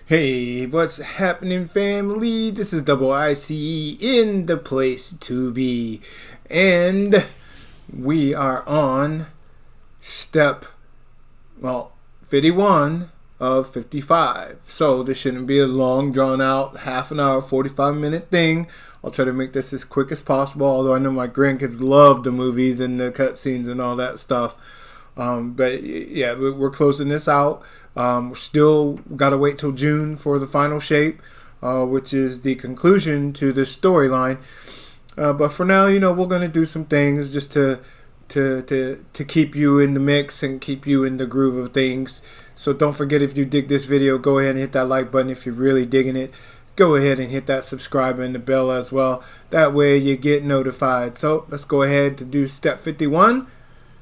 Hey, what's happening, family? This is Double ICE in the place to be. And we are on step, 51 of 55. So this shouldn't be a long, drawn out, half an hour, 45-minute thing. I'll try to make this as quick as possible, although I know my grandkids love the movies and the cutscenes and all that stuff. But yeah, we're closing this out. Still got to wait till June for the final shape, which is the conclusion to the storyline. But for now, we're going to do some things just to keep you in the mix and keep you in the groove of things. So don't forget, if you dig this video, go ahead and hit that like button. If you're really digging it, go ahead and hit that subscribe and the bell as well. That way you get notified. So let's go ahead to do step 51.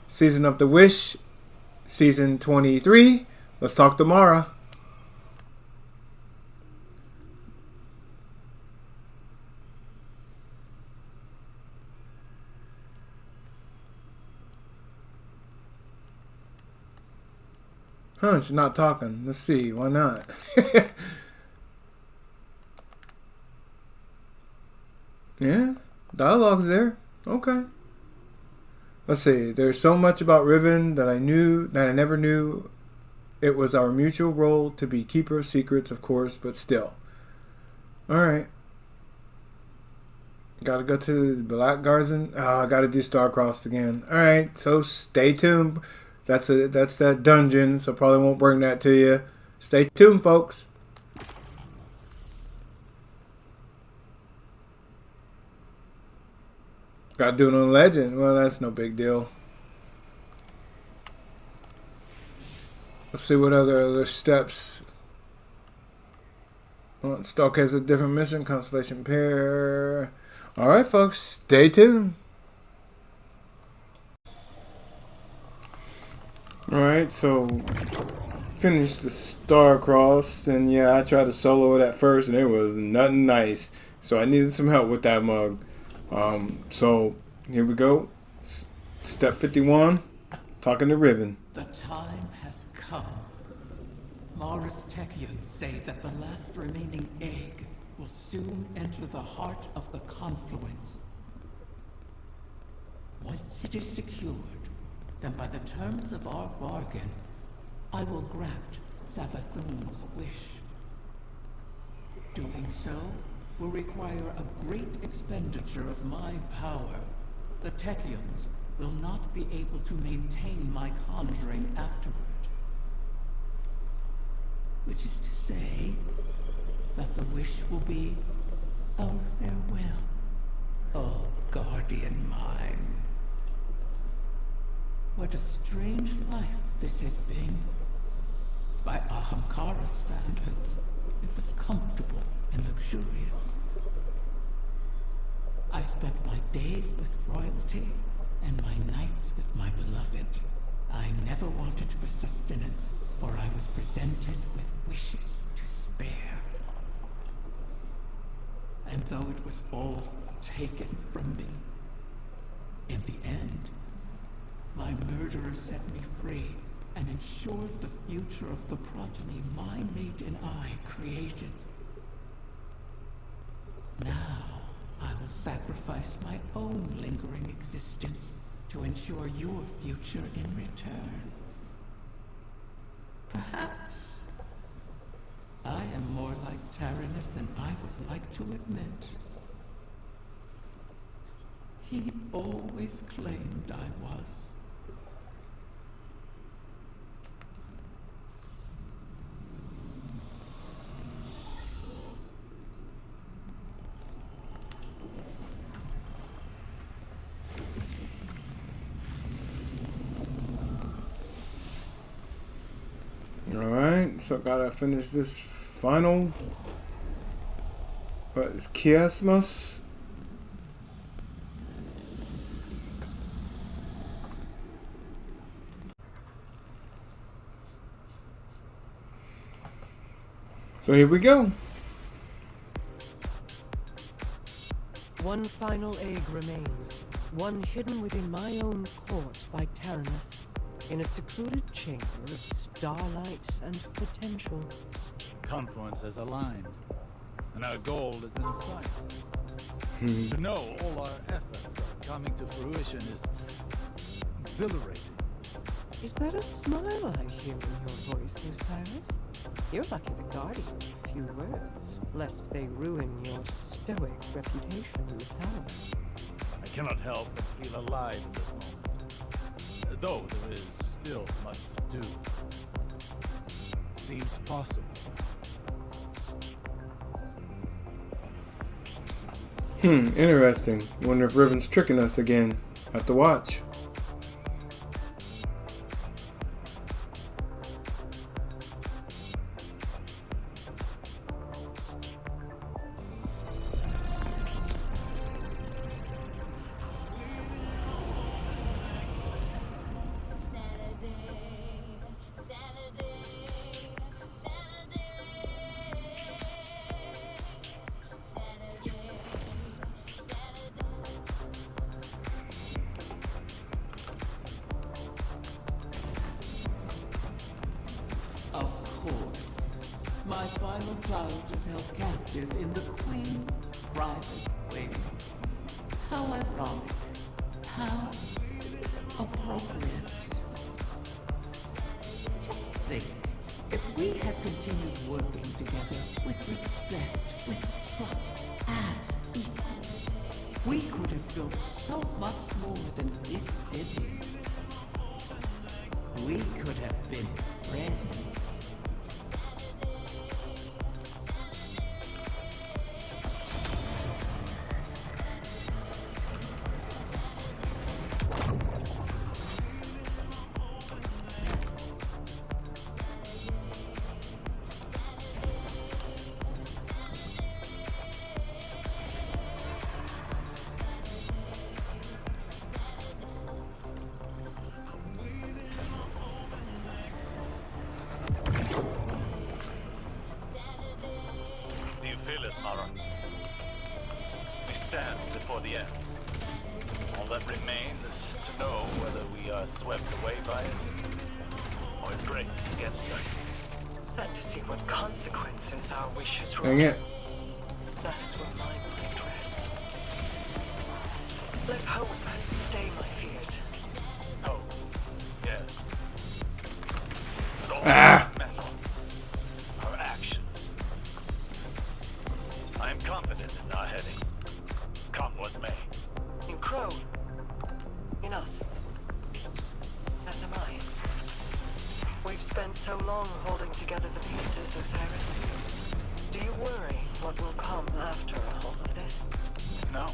Season of the Wish, Season 23. Let's talk tomorrow. She's not talking. Let's see. Why not? Yeah, dialogue's there. Okay. Let's see. There's so much about Riven that I never knew. It was our mutual role to be keeper of secrets, of course, but still. Alright. Gotta go to Black Garden. I gotta do Starcrossed again. Alright, so stay tuned. That's that dungeon, so probably won't bring that to you. Stay tuned, folks. Gotta do it on Legend. Well, that's no big deal. Let's see what other steps. Well, Stalk has a different mission. Constellation pair. Alright, folks. Stay tuned. Alright, so finished the Starcrossed, and yeah, I tried to solo it at first and it was nothing nice. So I needed some help with that mug. So here we go. Step 51. Talking to Riven. The time has come. Mara's Techeuns say that the last remaining egg will soon enter the heart of the confluence. Once it is secured, then by the terms of our bargain, I will grant Savathun's wish. Doing so will require a great expenditure of my power. The Techeuns will not be able to maintain my conjuring afterward. Which is to say, that the wish will be our farewell. Oh, guardian mine. What a strange life this has been. By Ahamkara standards, it was comfortable and luxurious. I spent my days with royalty and my nights with my beloved. I never wanted for sustenance, for I was presented with wishes to spare. And though it was all taken from me, in the end, my murderer set me free and ensured the future of the progeny my mate and I created. Now, I will sacrifice my own lingering existence to ensure your future in return. Perhaps I am more like Taranis than I would like to admit. He always claimed I was. Alright, so gotta finish this final. What is Chiasmus? So here we go. One final egg remains, one hidden within my own court by Taranis, in a secluded chamber of starlight and potential. confluence has aligned, and our goal is in sight. To know all our efforts are coming to fruition is exhilarating. Is that a smile I hear in your voice, Osiris? You're lucky the Guardians have few words, lest they ruin your stoic reputation with power. I cannot help but feel alive in this moment, though there is still much to do. Seems possible. Interesting. Wonder if Riven's tricking us again. Have to watch. Of course. My final child is held captive in the Queen's private wing. How ironic. How appropriate. Just think, if we had continued working together with respect, with trust, as equals, we could have built so much more than this city. We could have been friends. We stand before the end. All that remains is to know whether we are swept away by it, or it breaks against us. And to see what consequences our wishes Dang it. That is where my mind rests. Let hope stay my fears. Hope, yes. But all Ah. that matter, our actions. I am confident in our heading. Come what may. In Crow. In us. As am I. We've spent so long holding together the pieces, Osiris. Do you worry what will come after all of this? No.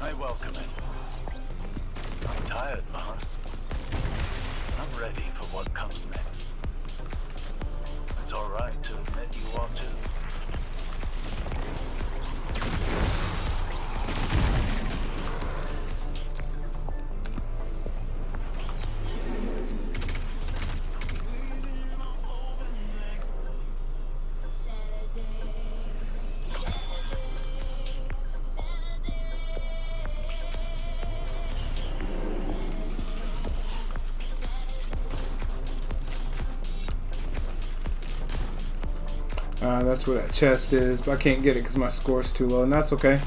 I welcome it. I'm tired, Mara. I'm ready for what comes next. It's alright to admit you are too. That's where that chest is, but I can't get it because my score's too low, and that's okay.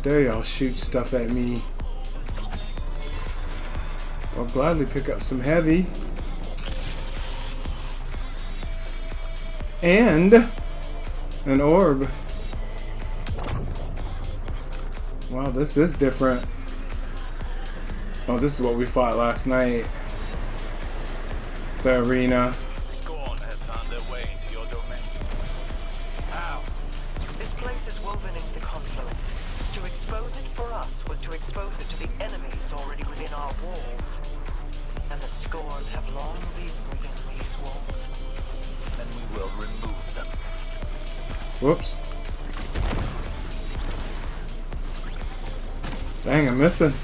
Dare y'all shoot stuff at me. I'll gladly pick up some heavy. And an orb. Wow, this is different. Oh, this is what we fought last night. The arena. Scorn has found their way into your domain. How? This place is woven into the confluence. To expose it for us was to expose it to the enemies already within our walls. And the Scorn have long been within these walls. Then we will remove them. Whoops. Dang, I'm missing.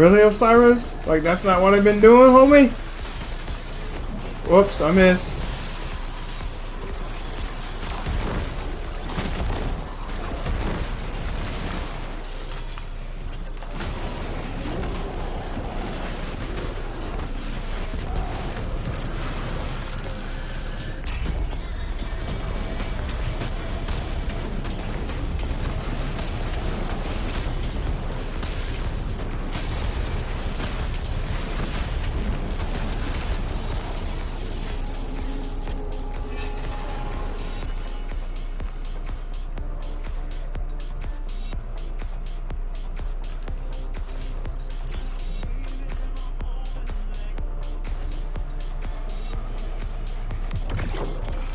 Really, Osiris? Like, that's not what I've been doing, homie? Whoops, I missed.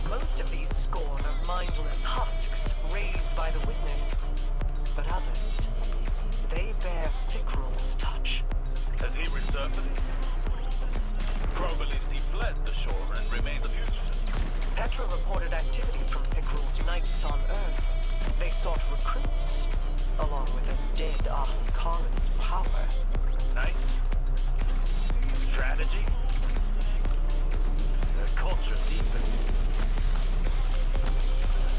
Most of these scorn are mindless husks raised by the witness. But others, they bear Fikrul's touch. Has he resurfaced? Crow believes he fled the shore and remains a fugitive. Petra reported activity from Fikrul's knights on Earth. They sought recruits, along with a dead Ahamkara's power. Knights? Strategy? Their culture deepens.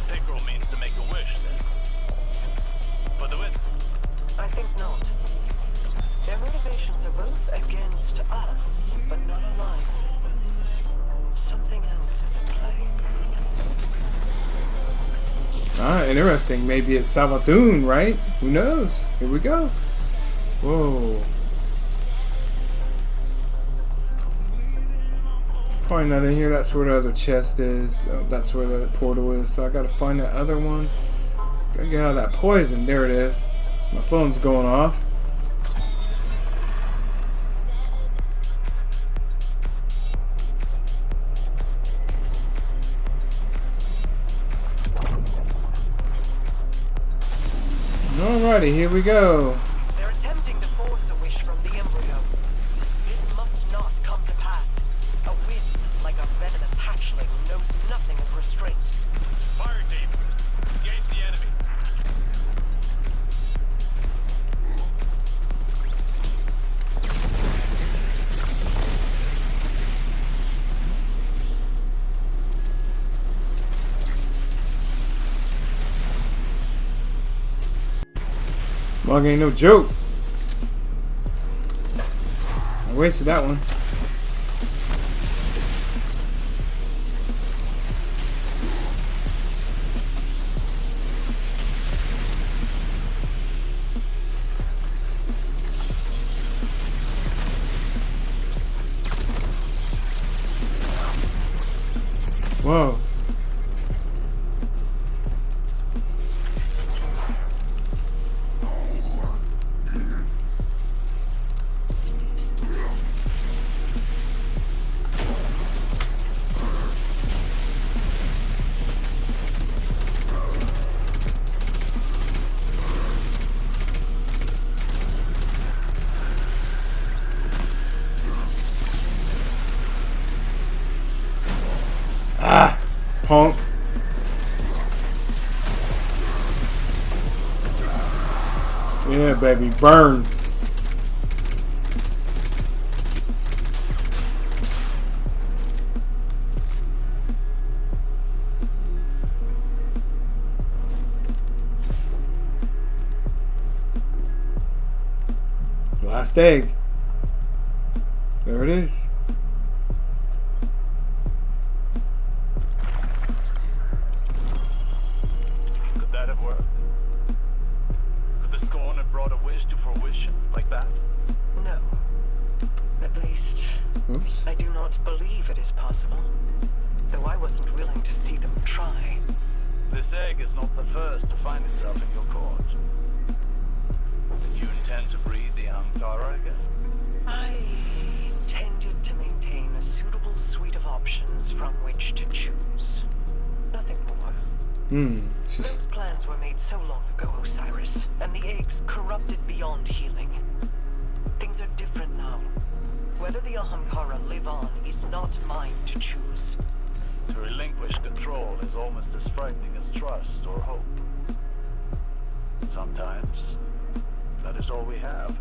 Fikrul means to make a wish, then. For the witness. I think not. Their motivations are both against us, but not aligned. Something else is at play. Ah, interesting. Maybe it's Savathun, right? Who knows? Here we go. Whoa. Probably not in here. That's where the other chest is. Oh, that's where the portal is. So I gotta find that other one. Gotta get out of that poison. There it is. My phone's going off. Alrighty, here we go. They're attempting to force a wish from the embryo. This must not come to pass. A wind, like a venomous hatchling, knows nothing of restraint. Fire team, engage the enemy. Mug ain't no joke. I wasted that one. Whoa. Ah, punk. Yeah, baby, burn. Last egg. There it is. Could that have worked? Could the scorn have brought a wish to fruition like that? No. At least, Oops. I do not believe it is possible. Though I wasn't willing to see them try. This egg is not the first to find itself in your court. Did you intend to breed the Ahamkara again? I intended to maintain a suitable suite of options from which to choose. Nothing more. Just Those plans were made so long ago, Osiris, and the eggs corrupted beyond healing. Things are different now. Whether the Ahamkara live on is not mine to choose. To relinquish control is almost as frightening as trust or hope. Sometimes, that is all we have.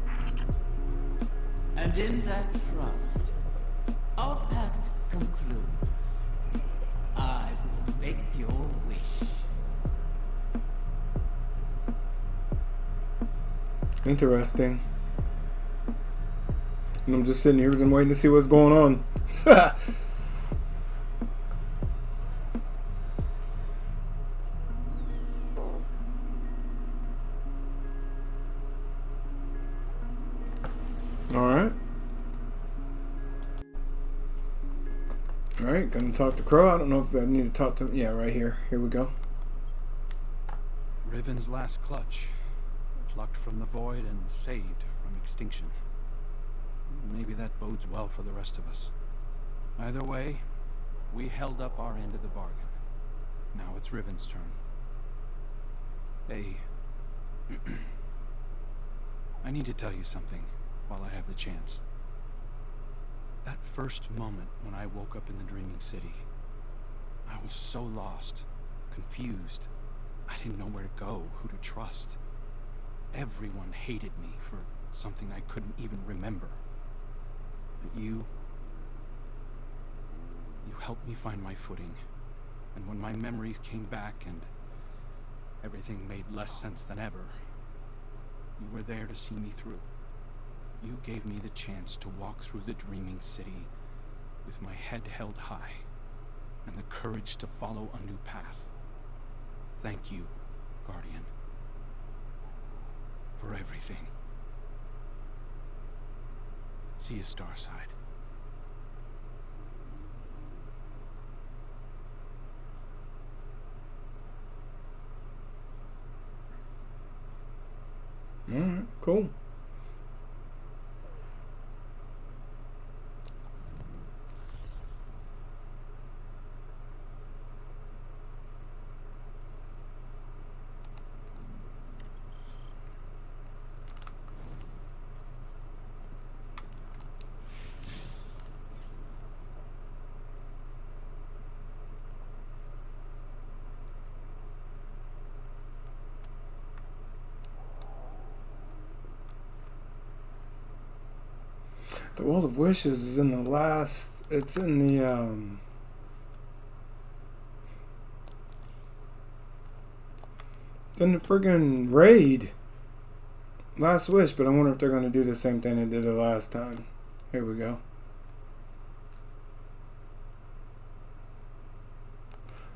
And in that trust, our pact concludes. I will make your wish. Interesting. And I'm just sitting here and waiting to see what's going on. Alright. Alright, gonna talk to Crow. I don't know if I need to talk to him. Yeah, right here. Here we go. Riven's last clutch. Plucked from the void and saved from extinction. Maybe that bodes well for the rest of us. Either way, we held up our end of the bargain. Now it's Riven's turn. Hey... I need to tell you something while I have the chance. That first moment when I woke up in the Dreaming City, I was so lost, confused. I didn't know where to go, who to trust. Everyone hated me for something I couldn't even remember. But you helped me find my footing. And when my memories came back and everything made less sense than ever, you were there to see me through. You gave me the chance to walk through the Dreaming City with my head held high and the courage to follow a new path. Thank you, Guardian, for everything. See you, Starside. Alright, cool. The World of Wishes is in the last... It's in the, It's in the friggin' raid. Last Wish, but I wonder if they're going to do the same thing they did the last time. Here we go.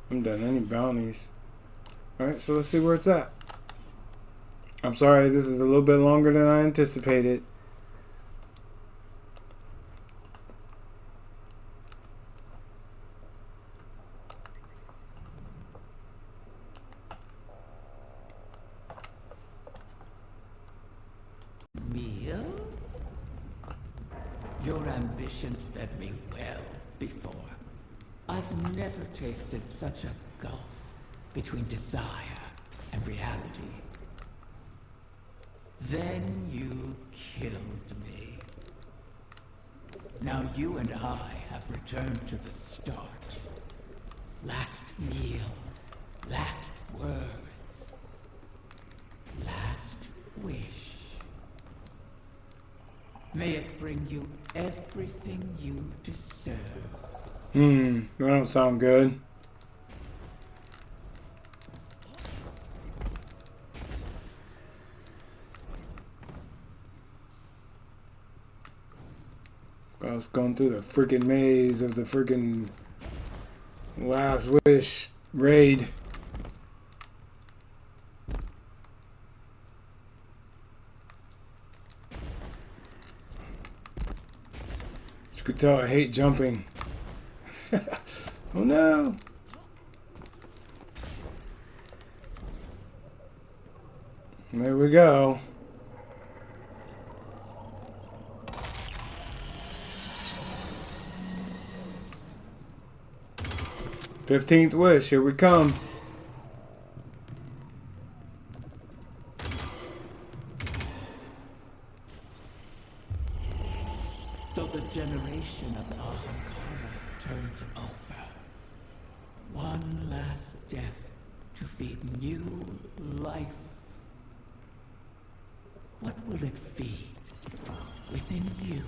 I haven't done any bounties. Alright, so let's see where it's at. I'm sorry, this is a little bit longer than I anticipated. Meal? Your ambitions fed me well before. I've never tasted such a gulf between desire and reality. Then you killed me. Now you and I have returned to the start. Last meal, last words, last wish. May it bring you everything you deserve. That don't sound good. I was going through the freaking maze of the freaking Last Wish raid. You could tell I hate jumping. Oh no! There we go. "15th wish, here we come." So the generation of Ahamkara turns over. One last death to feed new life. What will it feed? within you.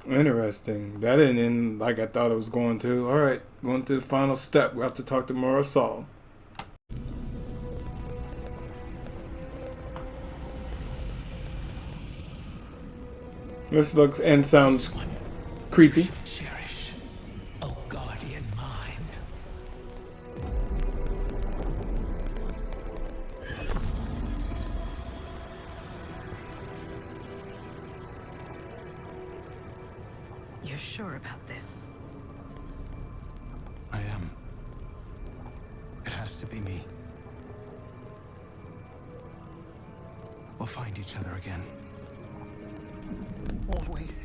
Interesting. That didn't end like I thought it was going to. Alright, going to the final step. We have to talk to Mara Saul. This looks and sounds One creepy. you should cherish, O guardian mine. You're sure about this? I am. It has to be me. We'll find each other again. Always.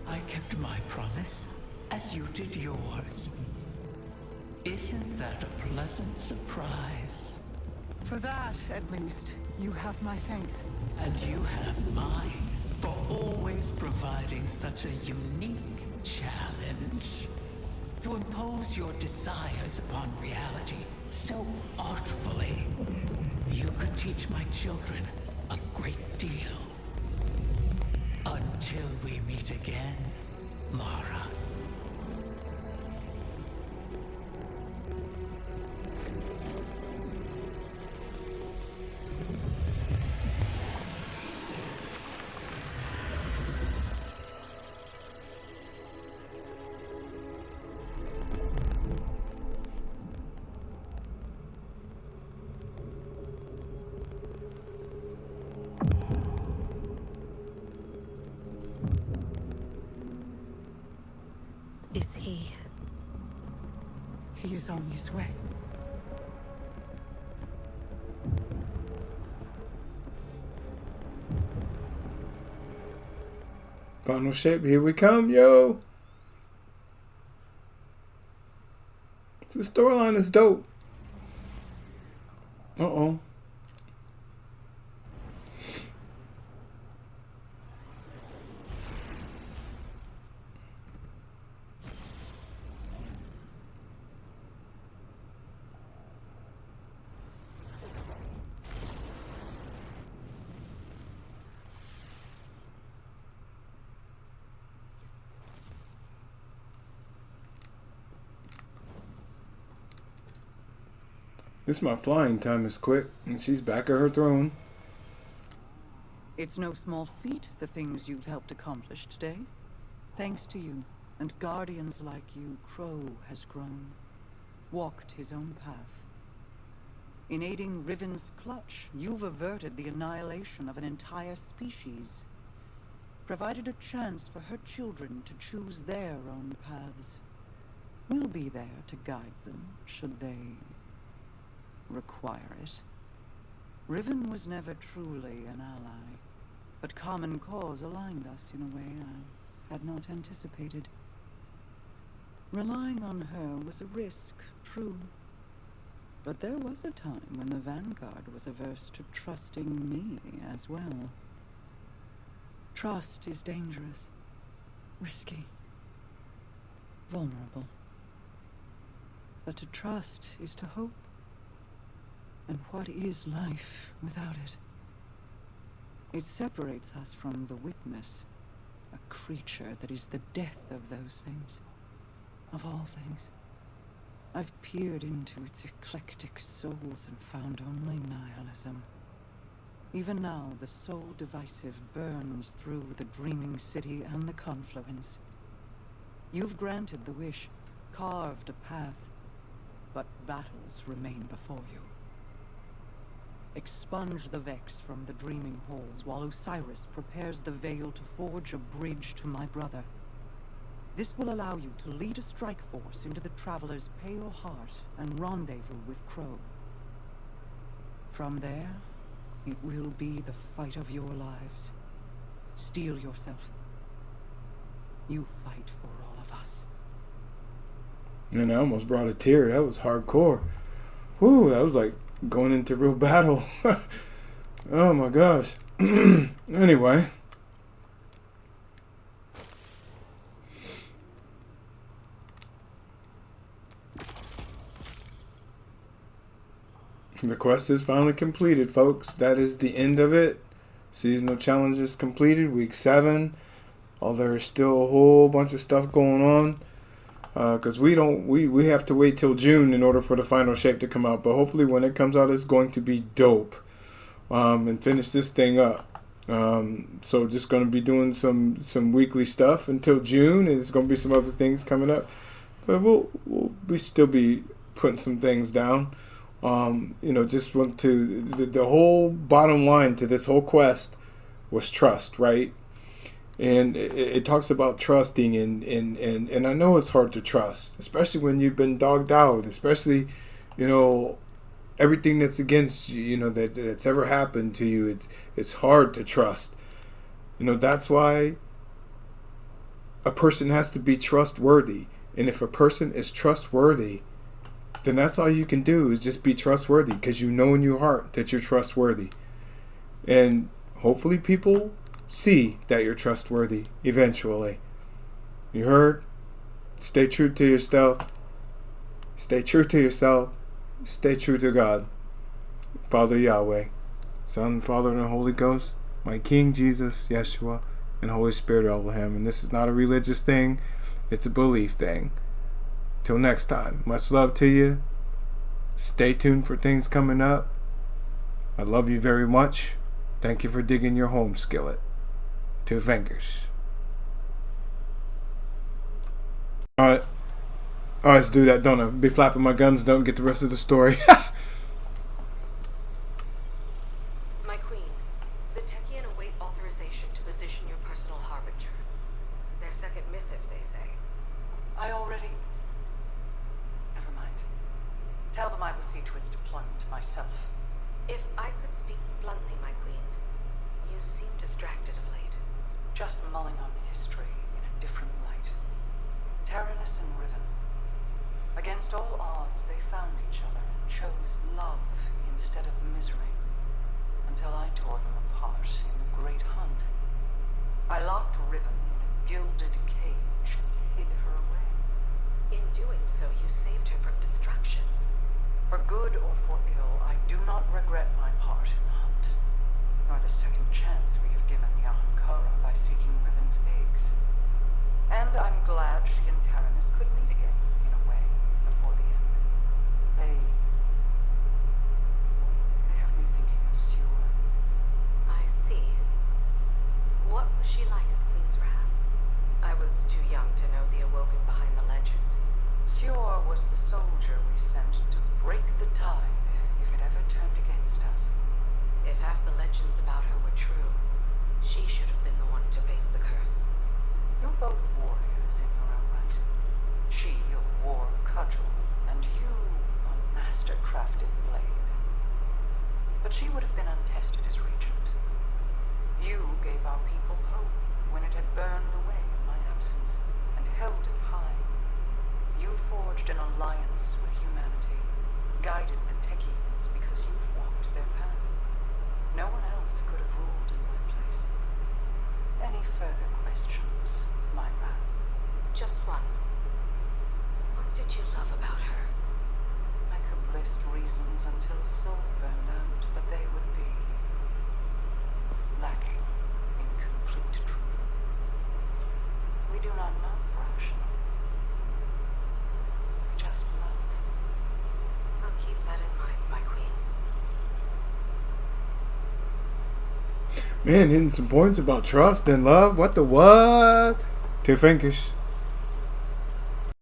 I kept my promise, as you did yours. Isn't that a pleasant surprise? For that, at least, you have my thanks. And you have mine for always providing such a unique challenge. To impose your desires upon reality so artfully. You could teach my children a great deal. Until we meet again, Mara. Is he? He is on his way. Final shape, here we come, yo. This storyline is dope. Uh-oh. This my flying time is quick, and she's back at her throne. It's no small feat, the things you've helped accomplish today. Thanks to you, and guardians like you, Crow has grown, walked his own path. In aiding Riven's clutch, you've averted the annihilation of an entire species, provided a chance for her children to choose their own paths. We'll be there to guide them, should they require it. Riven was never truly an ally, but common cause aligned us in a way I had not anticipated. Relying on her was a risk, true. But there was a time when the Vanguard was averse to trusting me as well. Trust is dangerous, risky, vulnerable. But to trust is to hope. And what is life without it? It separates us from the witness, a creature that is the death of those things, of all things. I've peered into its eclectic souls and found only nihilism. Even now, the soul divisive burns through the dreaming city and the confluence. You've granted the wish, carved a path, but battles remain before you. Expunge the Vex from the dreaming halls while Osiris prepares the veil to forge a bridge to my brother. This will allow you to lead a strike force into the Traveler's pale heart and rendezvous with Crow. From there, it will be the fight of your lives. Steel yourself. You fight for all of us. And I almost brought a tear. That was hardcore. Whoo, that was like going into real battle. Oh my gosh. Anyway. The quest is finally completed, folks. That is the end of it. Seasonal challenges completed. Week 7. Although there's still a whole bunch of stuff going on. Because we have to wait till June in order for the final shape to come out. But hopefully when it comes out, it's going to be dope. And finish this thing up. So just going to be doing some weekly stuff until June. And there's going to be some other things coming up. But we'll still be putting some things down. Just want to the whole bottom line to this whole quest was trust, right? And it talks about trusting, and I know it's hard to trust, especially when you've been dogged out, especially, everything that's against you, that's ever happened to you. It's hard to trust. That's why a person has to be trustworthy, and if a person is trustworthy, then that's all you can do is just be trustworthy, because you know in your heart that you're trustworthy. And hopefully people see that you're trustworthy eventually. You heard? Stay true to yourself. Stay true to yourself. Stay true to God. Father Yahweh, Son, Father, and the Holy Ghost, my King Jesus, Yeshua, and Holy Spirit Elohim. And this is not a religious thing. It's a belief thing. Till next time, much love to you. Stay tuned for things coming up. I love you very much. Thank you for digging your home skillet. 2 fingers. Alright, let's do that, don't I? Be flapping my gums, don't get the rest of the story. My queen, the Techien await authorization to position your personal harbinger. Their second missive, they say. I already... Never mind. Tell them I will see to its deployment myself. If I could speak bluntly, my queen, you seem distracted of late. Just mulling on history in a different light. Taranis and Riven. Against all odds, they found each other and chose love instead of misery. Until I tore them apart in the Great Hunt. I locked Riven in a gilded cage and hid her away. In doing so, you saved her from destruction. For good or for ill, I do not regret my part in the hunt, nor the second chance we have given the Ahamkara by seeking Riven's eggs. And I'm glad she and Taranis could meet again, in a way, before the end. They have me thinking of Sior. I see. What was she like as Queen's Wrath? I was too young to know the Awoken behind the legend. Sior was the soldier we sent to break the tide if it ever turned against us. If half the legends about her were true, she should have been the one to face the curse. You're both warriors in your own right. She a war cudgel, and you a master-crafted blade. But she would have been untested as regent. You gave our people hope when it had burned away in my absence, and held it high. You forged an alliance with humanity, guided the Techians because you've walked their path. No one else could have ruled in my place. Any further questions, my wrath? Just one. What did you love about her? I could list reasons until soul burned out, but they would be lacking in complete truth. We do not love rational. We just love. I'll keep that in mind, my queen. Man, hitting some points about trust and love. What the what? 2 fingers.